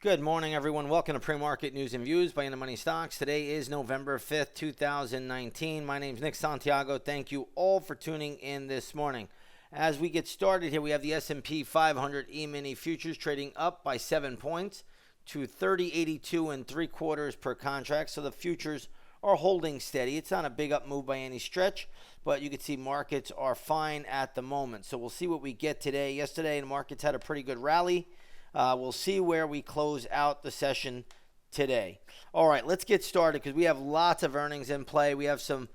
Good morning, everyone. Welcome to Pre-Market News and Views by In the Money Stocks. Today is November 5th, 2019. My name is Nick Santiago. Thank you all for tuning in this morning. As we get started here, we have the S&P 500 E-mini futures trading up by 7 points to 30.82 3/4 per contract. So the futures are holding steady. It's not a big up move by any stretch, but you can see markets are fine at the moment. So we'll see what we get today. Yesterday, the markets had a pretty good rally. We'll see where we close out the session today. All right, let's get started because we have lots of earnings in play. We have some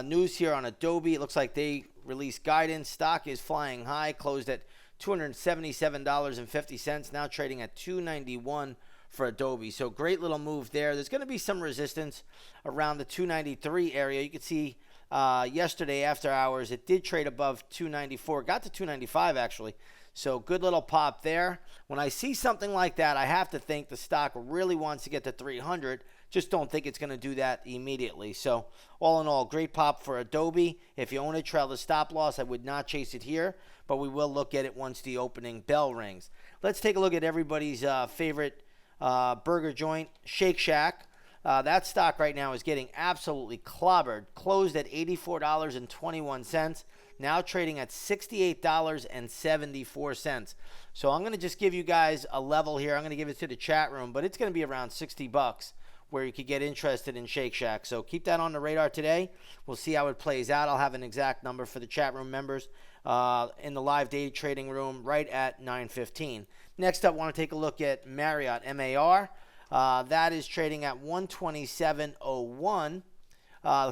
news here on Adobe. It looks like they released guidance. Stock is flying high, closed at $277.50, now trading at $291 for Adobe. So great little move there. There's going to be some resistance around the 293 area. You can see yesterday after hours, it did trade above 294. Got to 295 actually. So good little pop there. When I see something like that, I have to think the stock really wants to get to 300. Just don't think it's going to do that immediately. So all in all, great pop for Adobe. If you own it, trail the stop loss. I would not chase it here, but we will look at it once the opening bell rings. Let's take a look at everybody's favorite burger joint, Shake Shack. That stock right now is getting absolutely clobbered. Closed at $84.21. Now trading at $68.74. So I'm going to just give you guys a level here. I'm going to give it to the chat room, but it's going to be around $60 where you could get interested in Shake Shack. So keep that on the radar today. We'll see how it plays out. I'll have an exact number for the chat room members in the live day trading room right at 9:15. Next up, I want to take a look at Marriott, MAR. That is trading at 127.01.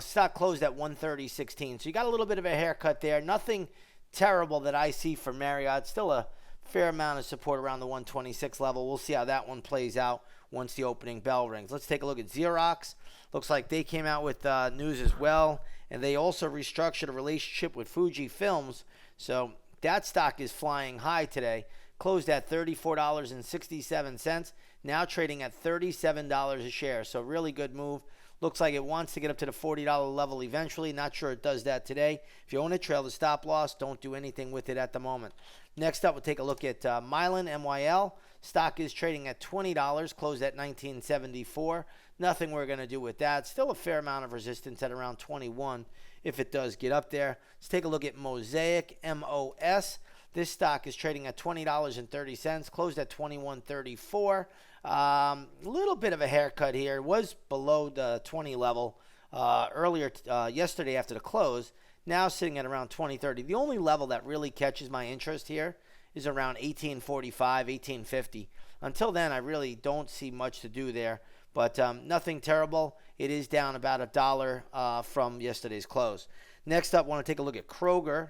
Stock closed at 130.16. So you got a little bit of a haircut there. Nothing terrible that I see for Marriott. Still a fair amount of support around the 126 level. We'll see how that one plays out once the opening bell rings. Let's take a look at Xerox. Looks like they came out with news as well. And they also restructured a relationship with Fuji Films. So that stock is flying high today. Closed at $34.67. Now trading at $37 a share. So really good move. Looks like it wants to get up to the $40 level eventually. Not sure it does that today. If you own it, trail the stop loss. Don't do anything with it at the moment. Next up, we'll take a look at Mylan, MYL. Stock is trading at $20, closed at $19.74. Nothing we're going to do with that. Still a fair amount of resistance at around 21 if it does get up there. Let's take a look at Mosaic, MOS. This stock is trading at $20.30, closed at $21.34. A little bit of a haircut here. It was below the 20 level earlier yesterday after the close. Now sitting at around 20.30. The only level that really catches my interest here is around 18.45, 18.50. Until then, I really don't see much to do there. But nothing terrible. It is down about $1 from yesterday's close. Next up, I want to take a look at Kroger.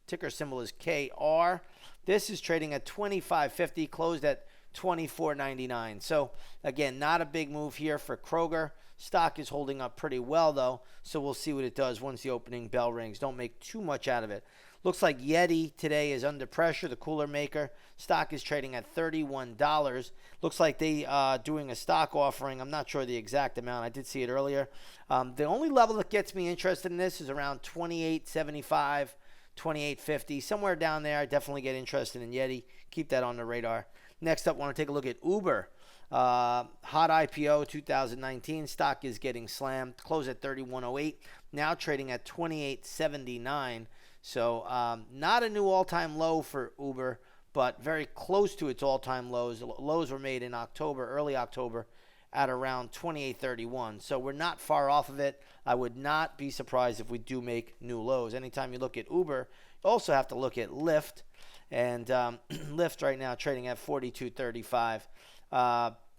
Ticker symbol is KR. This is trading at $25.50, closed at $24.99. So again, not a big move here for Kroger. Stock is holding up pretty well though, so we'll see what it does once the opening bell rings. Don't make too much out of it. Looks like YETI today is under pressure, the cooler maker. Stock is trading at $31. Looks like they are doing a stock offering. I'm not sure the exact amount. I did see it earlier. The only level that gets me interested in this is around $28.75. 28.50, somewhere down there. I definitely get interested in YETI. Keep that on the radar. Next up, I want to take a look at Uber. Hot IPO 2019. Stock is getting slammed. Closed at 31.08. Now trading at 28.79. So not a new all-time low for Uber, but very close to its all-time lows. The lows were made in October, early October, at around 28.31. So we're not far off of it. I would not be surprised if we do make new lows. Anytime you look at Uber, you also have to look at Lyft. And Lyft right now trading at 42.35.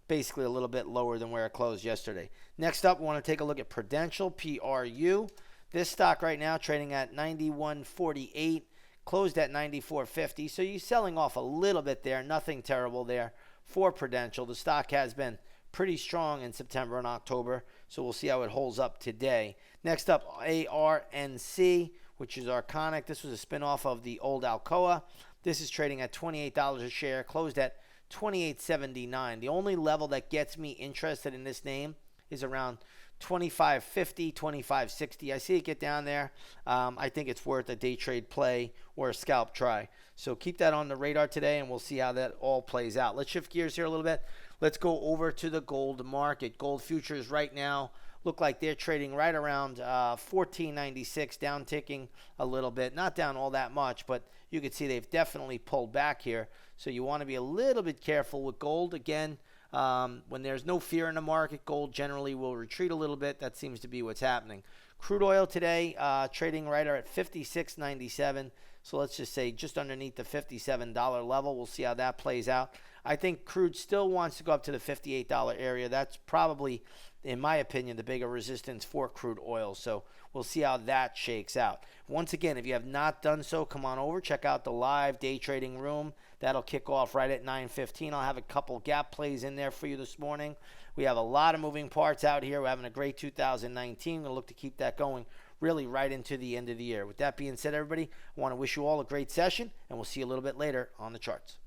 Basically a little bit lower than where it closed yesterday. Next up, we want to take a look at Prudential, PRU. This stock right now trading at 91.48. Closed at 94.50. So you're selling off a little bit there. Nothing terrible there for Prudential. The stock has been pretty strong in September and October, so we'll see how it holds up today. Next up, ARCC, which is Arconic. This was a spinoff of the old Alcoa. This is trading at $28 a share, closed at $28.79. The only level that gets me interested in this name is around $25.50, $25.60. I see it get down there. I think it's worth a day trade play or a scalp try. So keep that on the radar today, and we'll see how that all plays out. Let's shift gears here a little bit. Let's go over to the gold market. Gold futures right now look like they're trading right around 14.96, down ticking a little bit. Not down all that much, but you can see they've definitely pulled back here. So you want to be a little bit careful with gold. Again, when there's no fear in the market, gold generally will retreat a little bit. That seems to be what's happening. Crude oil today trading right at 56.97. So let's just say just underneath the $57 level. We'll see how that plays out. I think crude still wants to go up to the $58 area. That's probably, in my opinion, the bigger resistance for crude oil. So we'll see how that shakes out. Once again, if you have not done so, come on over. Check out the live day trading room. That'll kick off right at 9:15. I'll have a couple gap plays in there for you this morning. We have a lot of moving parts out here. We're having a great 2019. We're going to look to keep that going really right into the end of the year. With that being said, everybody, I want to wish you all a great session, and we'll see you a little bit later on the charts.